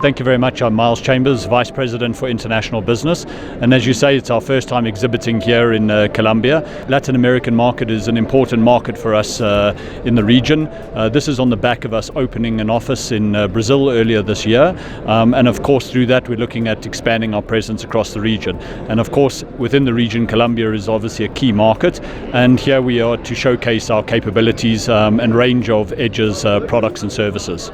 Thank you very much. I'm Miles Chambers, Vice President for International Business. And as you say, it's our first time exhibiting here in Colombia. Latin American market is an important market for us in the region. This is on the back of us opening an office in Brazil earlier this year. And of course, through that, we're looking at expanding our presence across the region. And of course, within the region, Colombia is obviously a key market. And here we are to showcase our capabilities and range of Edge's products and services.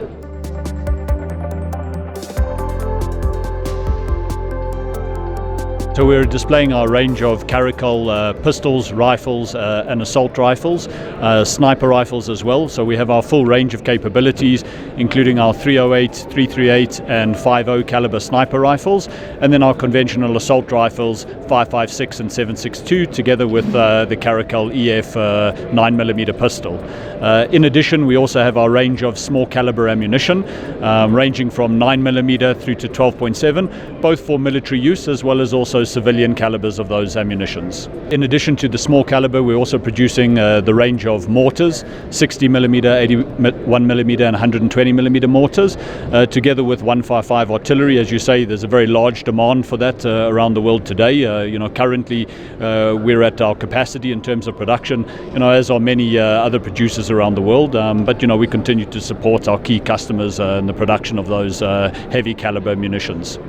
So we're displaying our range of Caracal pistols, rifles and assault rifles, sniper rifles as well. So we have our full range of capabilities, including our 308, 338 and 50 caliber sniper rifles, and then our conventional assault rifles 5.56 and 7.62, together with the Caracal EF 9mm pistol. In addition, we also have our range of small caliber ammunition, ranging from 9mm through to 12.7, both for military use as well as also civilian calibers of those ammunitions. In addition to the small caliber, we're also producing the range of mortars, 60mm, 81mm and 120mm mortars, together with 155 artillery. As you say, there's a very large demand for that around the world today. Currently we're at our capacity in terms of production, as are many other producers around the world, but we continue to support our key customers in the production of those heavy caliber munitions.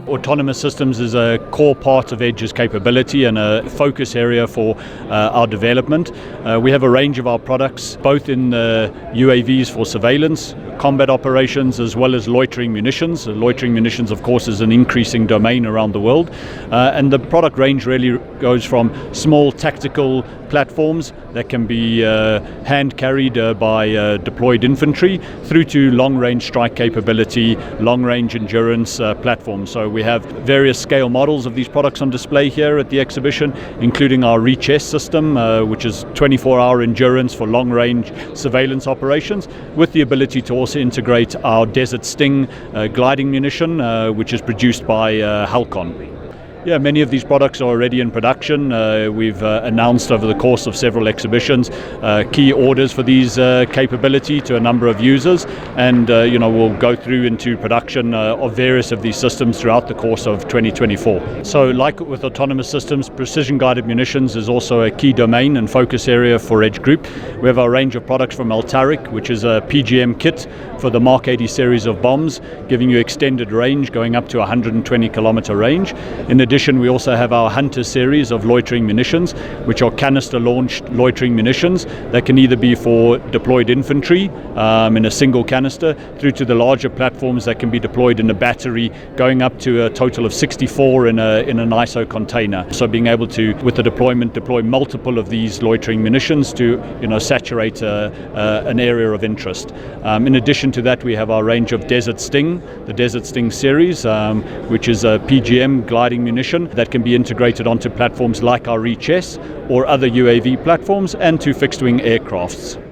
Autonomous systems is a core part of Edge's capability and a focus area for our development. We have a range of our products, both in UAVs for surveillance, combat operations, as well as loitering munitions. Loitering munitions, of course, is an increasing domain around the world. And the product range really goes from small tactical platforms that can be hand carried by deployed infantry through to long-range strike capability, long-range endurance platforms. So we have various scale models of these products on display here at the exhibition, including our Reach S system, which is 24-hour endurance for long-range surveillance operations, with the ability to also integrate our Desert Sting gliding munition, which is produced by Halcon. Yeah, many of these products are already in production. We've announced over the course of several exhibitions key orders for these capability to a number of users, and we'll go through into production of various of these systems throughout the course of 2024. So like with autonomous systems, precision guided munitions is also a key domain and focus area for Edge Group. We have our range of products from Altaric, which is a PGM kit for the Mark 80 series of bombs, giving you extended range going up to 120 kilometer range. In addition, we also have our Hunter series of loitering munitions, which are canister-launched loitering munitions that can either be for deployed infantry in a single canister, through to the larger platforms that can be deployed in a battery, going up to a total of 64 in an ISO container. So being able to, with the deployment, deploy multiple of these loitering munitions to saturate an area of interest. In addition to that, we have our range of Desert Sting, the Desert Sting series, which is a PGM gliding munition that can be integrated onto platforms like our Reach S or other UAV platforms and to fixed-wing aircrafts.